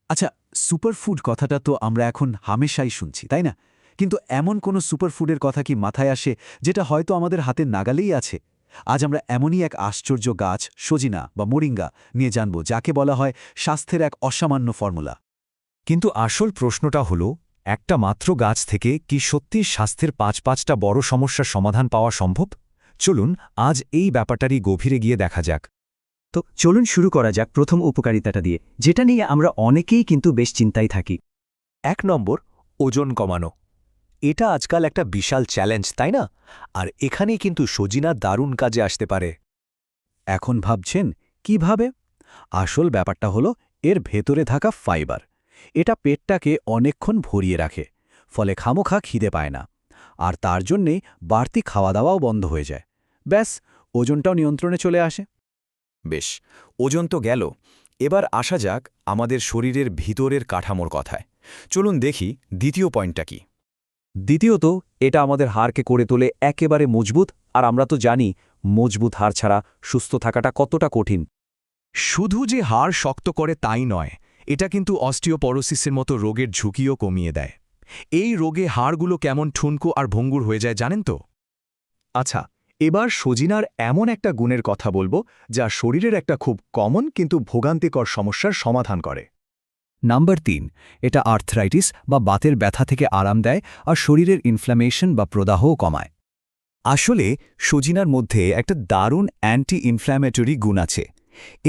আচ্ছা, সুপারফুড কথাটা তো আমরা এখন হামেশাই শুনছি, তাই না? কিন্তু এমন কোনো সুপারফুডের কথা কি মাথায় আসে যেটা হয়তো আমাদের হাতের নাগালেই আছে? আজ আমরা এমনই এক আশ্চর্য গাছ, সজিনা বা মোরিঙ্গা নিয়ে জানব, যাকে বলা হয় স্বাস্থ্যের এক অসামান্য ফর্মুলা। কিন্তু আসল প্রশ্নটা হলো, একটা মাত্র গাছ থেকে কি সত্যি স্বাস্থ্যের পাঁচটা বড় সমস্যার সমাধান পাওয়া সম্ভব? চলুন আজ এই ব্যাপারটারই গভীরে গিয়ে দেখা যাক। তো চলুন শুরু করা যাক প্রথম উপকারিতাটা দিয়ে, যেটা নিয়ে আমরা অনেকেই কিন্তু বেশ চিন্তায় থাকি। ১ নম্বর, ওজন কমানো। এটা আজকাল একটা বিশাল চ্যালেঞ্জ, তাই না? আর এখানেই কিন্তু সজিনা দারুণ কাজে আসতে পারে। এখন ভাবছেন কিভাবে? আসল ব্যাপারটা হলো এর ভেতরে থাকা ফাইবার। এটা পেটটাকে অনেকক্ষণ ভরিয়ে রাখে, ফলে খামোখা খিদে পায় না। আর তার জন্যেই বাড়তি খাওয়া দাওয়াও বন্ধ হয়ে যায়। ব্যাস, ওজনটাও নিয়ন্ত্রণে চলে আসে। বেশ, ওজন তো গেল। এবার আসা যাক আমাদের শরীরের ভিতরের কাঠামোর কথায়। চলুন দেখি দ্বিতীয় পয়েন্টটা কি। দ্বিতীয়ত, এটা আমাদের হাড়কে করে তোলে একেবারে মজবুত, আর আমরা তো জানি মজবুত হাড় ছাড়া সুস্থ থাকাটা কতটা কঠিন। শুধু যে হাড় শক্ত করে তাই নয়, এটা কিন্তু অস্টিওপরোসিসের মতো রোগের ঝুঁকিও কমিয়ে দেয়। এই রোগে হাড়গুলো কেমন ঠুনকো আর ভঙ্গুর হয়ে যায় জানেন তো? আচ্ছা, এবার সজিনার এমন একটা গুণের কথা বলবো যা শরীরের একটা খুব কমন কিন্তু ভোগান্তিকর সমস্যার সমাধান করে। নাম্বার ৩, এটা আর্থ্রাইটিস বা বাতের ব্যথা থেকে আরাম দেয় আর শরীরের ইনফ্ল্যামেশন বা প্রদাহও কমায়। আসলে সজিনার মধ্যে একটা দারুণ অ্যান্টি ইনফ্ল্যামেটরি গুণ আছে।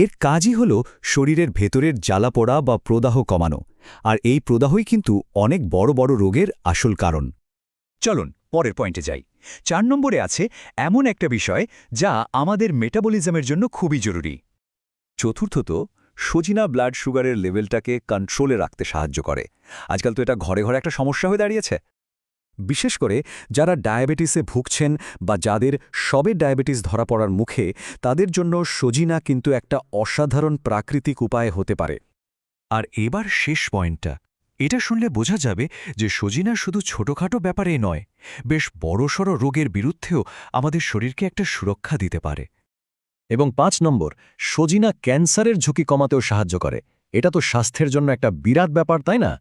এর কাজই হল শরীরের ভেতরের জ্বালাপোড়া বা প্রদাহ কমানো, আর এই প্রদাহই কিন্তু অনেক বড় বড় রোগের আসল কারণ। চলুন পরের পয়েন্টে যাই। ৪ নম্বরে আছে এমন একটা বিষয় যা আমাদের মেটাবলিজমের জন্য খুবই জরুরি। চতুর্থত, সজিনা ব্লাড সুগারের লেভেলটাকে কন্ট্রোলে রাখতে সাহায্য করে। আজকাল তো এটা ঘরে ঘরে একটা সমস্যা হয়ে দাঁড়িয়েছে। বিশেষ করে যারা ডায়াবেটিসে ভুগছেন বা যাদের সবে ডায়াবেটিস ধরা পড়ার মুখে, তাদের জন্য সজিনা কিন্তু একটা অসাধারণ প্রাকৃতিক উপায় হতে পারে। আর এবার শেষ পয়েন্টটা, এটা শুনলে বোঝা যাবে যে সজিনা শুধু ছোটখাটো ব্যাপারে নয়, বেশ বড়সড় রোগের বিরুদ্ধেও আমাদের শরীরকে একটা সুরক্ষা দিতে পারে। এবং ৫ নম্বর, সজিনা ক্যান্সারের ঝুঁকি কমাতেও সাহায্য করে। এটা তো স্বাস্থ্যের জন্য একটা বিরাট ব্যাপার, তাই না?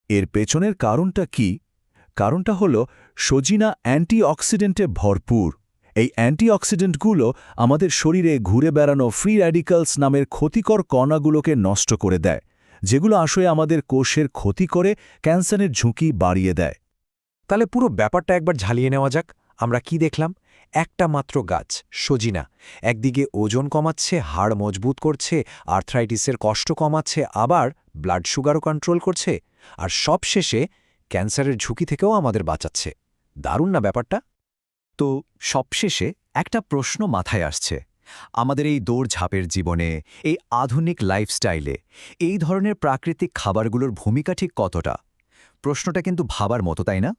এর পেছনের কারণটা কি? কারণটা হলো সজিনা অ্যান্টিঅক্সিডেন্টে ভরপুর। এই অ্যান্টিঅক্সিডেন্টগুলো আমাদের শরীরে ঘুরে বেড়ানো ফ্রি র্যাডিক্যালস নামের ক্ষতিকর কণাগুলোকে নষ্ট করে দেয়, যেগুলো আসলে আমাদের কোষের ক্ষতি করে ক্যান্সারের ঝুঁকি বাড়িয়ে দেয়। তাহলে পুরো ব্যাপারটা একবার ঝালিয়ে নেওয়া যাক। আমরা কি দেখলাম? একটা মাত্র গাছ, সজিনা, একদিকে ওজন কমাচ্ছে, হাড় মজবুত করছে, আর্থ্রাইটিসের কষ্ট কমাচ্ছে, আবার ব্লাড সুগারও কন্ট্রোল করছে, আর সবশেষে ক্যান্সারের ঝুঁকি থেকেও আমাদের বাঁচাচ্ছে। দারুণ না ব্যাপারটা? তো সবশেষে একটা প্রশ্ন মাথায় আসছে। আমাদের এই দৌড়ঝাঁপের জীবনে, এই আধুনিক লাইফস্টাইলে এই ধরনের প্রাকৃতিক খাবারগুলোর ভূমিকা ঠিক কতটা? প্রশ্নটা কিন্তু ভাবার মতো, তাই না?